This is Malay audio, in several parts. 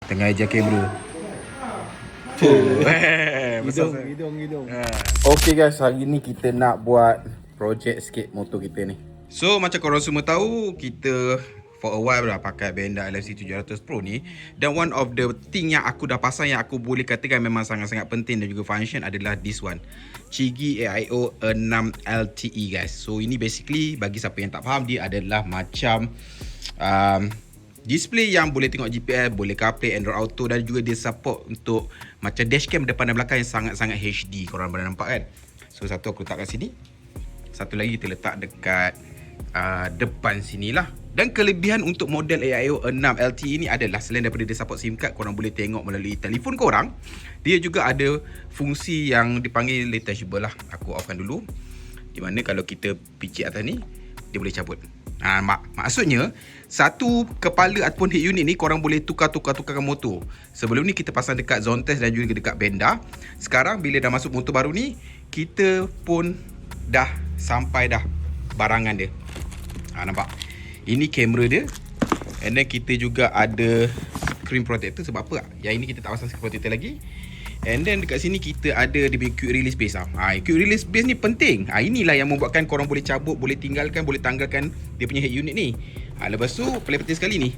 Tengah ejar kamera. Hidung. Okay guys, hari ni kita nak buat projek sikit motor kita ni. So macam korang semua tahu, kita for a while dah pakai Benda LFC 700 Pro ni. Dan one of the thing yang aku dah pasang, yang aku boleh katakan memang sangat-sangat penting dan juga function adalah this one, Chigi AIO 6 LTE guys. So ini basically, bagi siapa yang tak faham, dia adalah macam display yang boleh tengok GPS, boleh CarPlay, Android Auto, dan juga dia support untuk macam dashcam depan dan belakang yang sangat-sangat HD. Korang boleh nampak kan? So satu aku letak kat sini, satu lagi kita letak dekat depan sini lah. Dan kelebihan untuk model AIO 6 LTE ni adalah, selain daripada dia support SIM card, korang boleh tengok melalui telefon korang, dia juga ada fungsi yang dipanggil detachable lah. Aku offkan dulu, di mana kalau kita picit atas ni, dia boleh cabut. Maksudnya satu kepala ataupun head unit ni korang boleh tukarkan motor. Sebelum ni kita pasang dekat zone test dan juga dekat Benda. Sekarang bila dah masuk motor baru ni, kita pun dah sampai dah barangan dia. Nampak? Ini kamera dia. And then kita juga ada screen protector. Sebab apa? Yang ini kita tak pasang screen protector lagi. And then dekat sini kita ada dia punya quick release base. Quick release base ni penting. Inilah yang membuatkan korang boleh cabut, boleh tinggalkan, boleh tanggalkan dia punya head unit ni. Lepas tu paling penting sekali ni,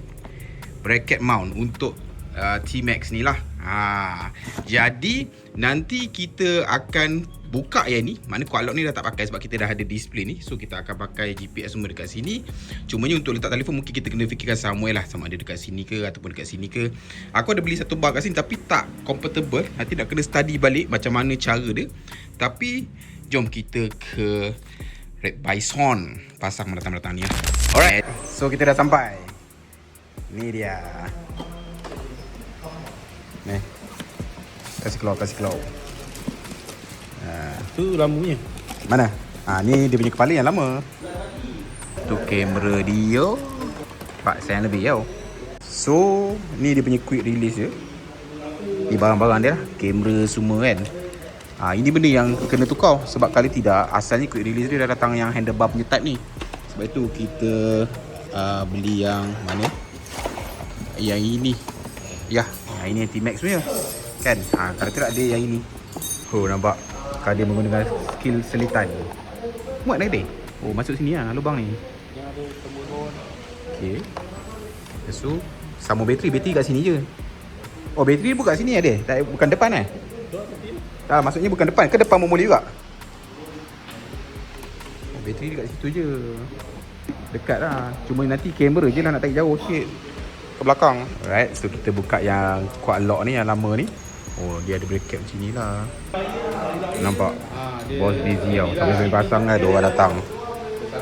bracket mount untuk T-Max ni lah. Jadi nanti kita akan buka yang ni. Mana quad lock ni dah tak pakai sebab kita dah ada display ni. So kita akan pakai GPS semua dekat sini. Cumanya untuk letak telefon mungkin kita kena fikirkan somewhere lah, sama ada dekat sini ke ataupun dekat sini ke. Aku ada beli satu bar kat sini tapi tak compatible. Nanti nak kena study balik macam mana cara dia. Tapi jom kita ke Red Bison pasang mendatang-mendatang ni lah. Alright, so kita dah sampai. Ni dia. Ni, kasih keluar. Tu lampunya. Mana? Ni dia punya kepala yang lama. Tu kamera dia 4 sen lebih tau. So ni dia punya quick release dia. Ni barang-barang dia lah, kamera semua kan. Ini benda yang kena tukar. Sebab kali tidak, asalnya quick release dia dah datang yang handlebar punya type ni. Sebab itu kita beli yang mana? Yang ini. Ya, yang ini T-Max punya kan. Kalau tidak ada yang ini. Nampak? Kalau dia menggunakan skill selitan. Muat dah dia? Masuk sini lah lubang ni. Okay. Lepas tu sambung bateri kat sini je. Bateri bukan kat sini ada? Bukan depan maksudnya bukan depan. Ke depan boleh juga? Bateri dekat situ je. Dekat lah. Cuma nanti kamera je lah nak tarik jauh sikit ke belakang. Alright, so kita buka yang quad lock ni, yang lama ni. Dia ada bracket macam ni lah. Nampak? Bos busy tau. Sambil pasang kan, ada orang datang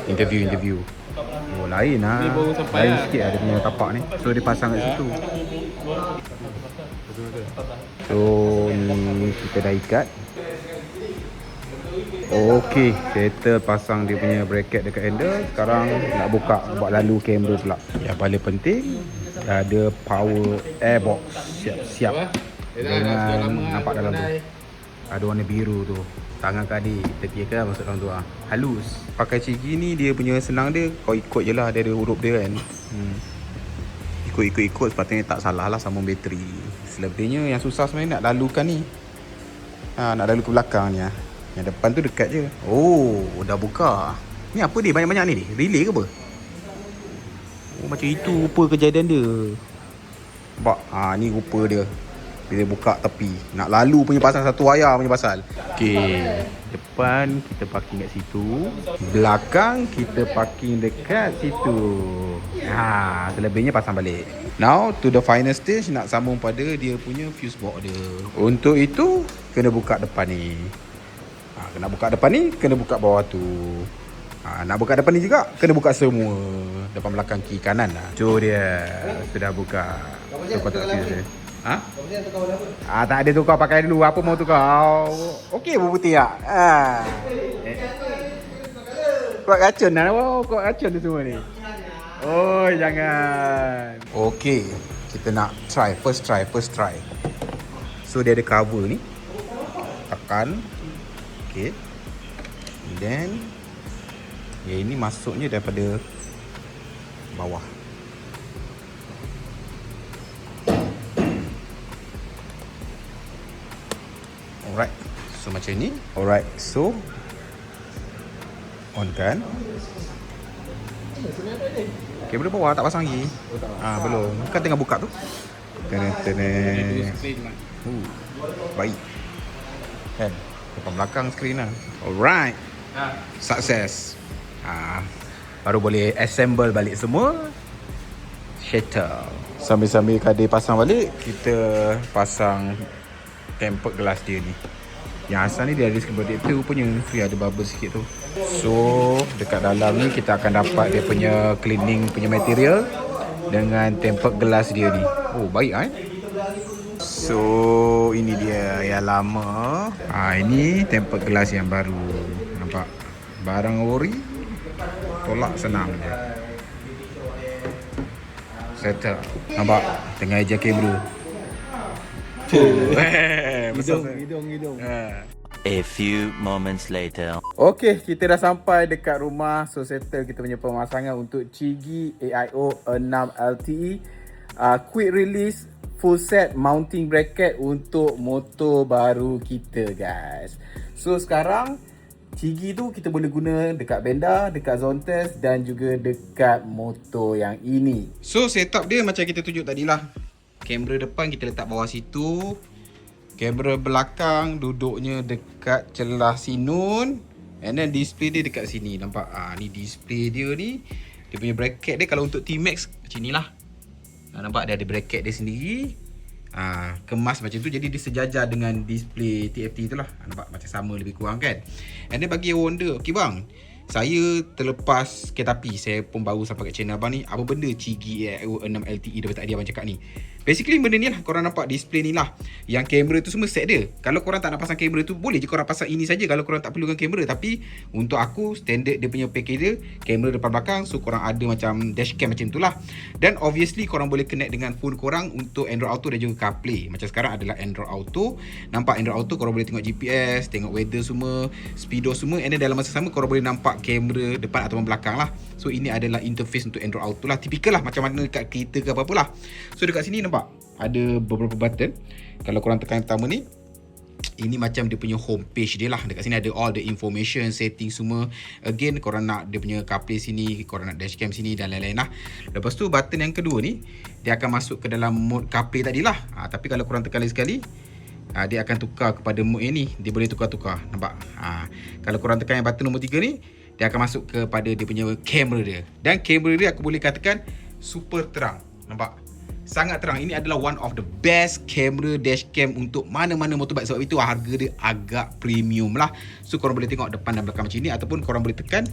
interview. Lain lah. Lain sikit lah dia punya tapak ni. So dia pasang kat situ. So ni kita dah ikat. Okay, settle pasang dia punya bracket dekat handle. Sekarang nak buka, buat lalu kamera pula. Yang paling penting, ada power airbox. Siap-siap. Jangan nampak dalam tu. Ada warna biru tu. Tangan kat adik, kita kira masuk dalam tu lah. Halus. Pakai Chigi ni dia punya senang dia, kau ikut je lah, dia ada huruf dia kan. Ikut sepatutnya tak salah lah sambung bateri. Selebihnya yang susah sebenarnya nak lalukan ni. Nak lalu ke belakang ni. Yang depan tu dekat je. Dah buka. Ni apa dia banyak-banyak ni? Relay ke apa? Macam itu rupa kejadian dia. Nampak? Ni rupa dia. Bila buka tepi, nak lalu punya pasal, satu wayar punya pasal. Okay, depan kita parking kat situ, belakang kita parking dekat situ. Selebihnya pasang balik. Now to the final stage, nak sambung pada dia punya fuse box dia. Untuk itu kena buka depan ni. Kena buka depan ni, kena buka bawah tu. Nak buka depan ni juga, kena buka semua. Depan, belakang, kiri, kanan lah. So dia sudah buka. So kotak fuse dia. Tak ada tukar, pakai dulu. Apa mau tukar? Okey pun putih tak? Kuat racun lah. Kuat racun tu semua ni. Jangan. Okey, kita nak try. First try. So dia ada cover ni. Tekan. Okay. And then ini masuknya daripada bawah. Alright. So macam ni. Alright. So on kan. Kamera bawah tak pasang lagi. Belum. Kan tengah buka tu. Tenet. Baik. Kan. Depan belakang skrin lah. Alright. Success. Baru boleh assemble balik semua. Shutter. Sambil-sambil kadir pasang balik, kita pasang tempered glass dia ni. Yang asal ni dia ada screen protector punya. Dia ada bubble sikit tu. So dekat dalam ni kita akan dapat dia punya cleaning punya material dengan tempered glass dia ni. Oh baik kan? So ini dia yang lama. Ini tempered glass yang baru. Nampak? Barang ori. Tolak senang je. Settle. Nampak? Tengah eja kamera. Hidung. A few moments later. Okay, kita dah sampai dekat rumah. So settle kita punya pemasangan untuk Chigi AIO 6 LTE quick release full set mounting bracket untuk motor baru kita guys. So sekarang Chigi tu kita boleh guna dekat Benda, dekat Zontes dan juga dekat motor yang ini. So setup dia macam kita tunjuk tadi lah. Kamera depan kita letak bawah situ. Kamera belakang duduknya dekat celah sinun. And then display dia dekat sini. Nampak? Ni display dia ni. Dia punya bracket dia kalau untuk T-Max macam ni lah. Nampak dia ada bracket dia sendiri. Kemas macam tu. Jadi dia sejajar dengan display TFT tu lah. Nampak macam sama lebih kurang kan. And then bagi yang wonder, okay bang, saya terlepas kereta api, saya pun baru sampai kat channel abang ni. Apa benda Chigi AIO 6 LTE daripada tadi abang cakap ni? Basically benda ni lah, korang nampak display ni lah. Yang kamera tu semua set dia. Kalau korang tak nak pasang kamera tu, boleh je korang pasang ini saja kalau korang tak perlukan kamera. Tapi untuk aku, standard dia punya package dia, kamera depan belakang. So korang ada macam dashcam macam tu lah. Dan obviously korang boleh connect dengan phone korang untuk Android Auto dan juga CarPlay. Macam sekarang adalah Android Auto. Nampak Android Auto, korang boleh tengok GPS, tengok weather semua, speedo semua. And then dalam masa sama korang boleh nampak kamera depan ataupun belakang lah. So ini adalah interface untuk Android Auto lah. Typical lah macam mana dekat kereta ke apa-apa lah. So dekat sini nampak ada beberapa button. Kalau korang tekan yang pertama ni, ini macam dia punya home page dia lah. Dekat sini ada all the information, setting semua. Again, korang nak dia punya CarPlay sini, korang nak dashcam sini dan lain-lain lah. Lepas tu button yang kedua ni, dia akan masuk ke dalam mode CarPlay tadi lah. Tapi kalau korang tekan sekali, dia akan tukar kepada mode yang ni. Dia boleh tukar-tukar. Nampak? Kalau korang tekan yang button nombor 3 ni, dia akan masuk kepada dia punya kamera dia. Dan kamera dia aku boleh katakan super terang. Nampak? Sangat terang. Ini adalah one of the best camera dashcam untuk mana-mana motorbike. Sebab itu harga dia agak premium lah. So korang boleh tengok depan dan belakang macam ni. Ataupun korang boleh tekan,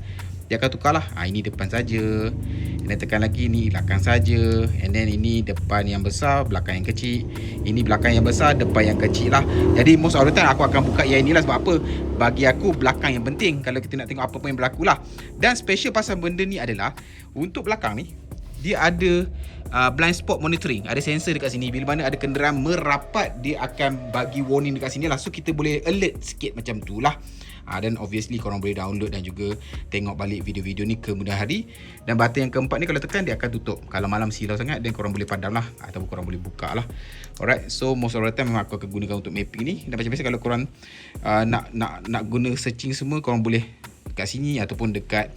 dia akan tukar lah. Ini depan saja. And then tekan lagi, ni belakang saja. And then ini depan yang besar, belakang yang kecil. Ini belakang yang besar, depan yang kecil lah. Jadi most of the time aku akan buka yang inilah. Sebab apa? Bagi aku belakang yang penting kalau kita nak tengok apa pun yang berlaku lah. Dan special pasal benda ni adalah untuk belakang ni, dia ada blind spot monitoring. Ada sensor dekat sini. Bila mana ada kenderaan merapat, dia akan bagi warning dekat sini lah. So kita boleh alert sikit macam tu lah. Dan obviously korang boleh download dan juga tengok balik video-video ni kemudian hari. Dan button yang keempat ni kalau tekan dia akan tutup. Kalau malam silau sangat, then korang boleh padam lah. Ataupun korang boleh buka lah. Alright, so most of the time memang aku akan gunakan untuk mapping ni. Dan macam biasa kalau korang nak guna searching semua, korang boleh dekat sini ataupun dekat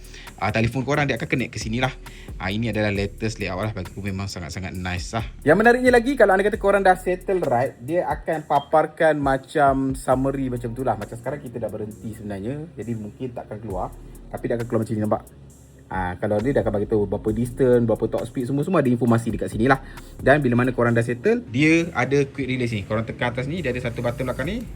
telefon korang, dia akan connect ke sini lah. Ini adalah latest layout lah. Bagi aku memang sangat-sangat nice lah. Yang menariknya lagi, kalau anda kata korang dah settle right, dia akan paparkan macam summary macam tu lah. Macam sekarang kita dah berhenti sebenarnya, jadi mungkin tak akan keluar, tapi dia akan keluar macam ni, nampak? Kalau dia dah akan bagi tahu berapa distance, berapa top speed, semua ada informasi dekat sini lah. Dan bila mana korang dah settle, dia ada quick release ni. Korang tekan atas ni, dia ada satu button belakang ni,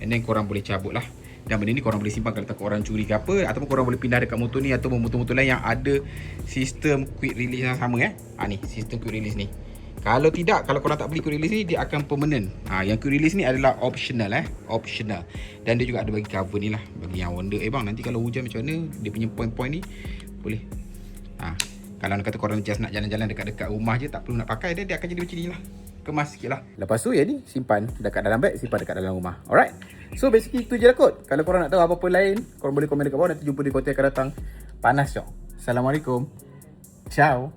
and then korang boleh cabut lah. Dan benda ni korang boleh simpan kalau takut orang curi ke apa. Ataupun korang boleh pindah dekat motor ni atau motor-motor lain yang ada sistem quick release yang sama ni, sistem quick release ni. Kalau tidak, kalau korang tak beli quick release ni, dia akan permanent. Yang quick release ni adalah optional optional. Dan dia juga ada bagi cover ni lah. Bagi yang wonder, bang nanti kalau hujan macam mana, dia punya point-point ni boleh. Kalau nak kata korang just nak jalan-jalan dekat-dekat rumah je, tak perlu nak pakai, dia akan jadi macam ni lah. Kemas sikit lah. Lepas tu yang ni simpan dekat dalam beg, simpan dekat dalam rumah. Alright. So basically itu je lah kot. Kalau korang nak tahu apa-apa lain, korang boleh komen dekat bawah. Nanti jumpa di konten akan datang. Panas jom. Assalamualaikum. Ciao.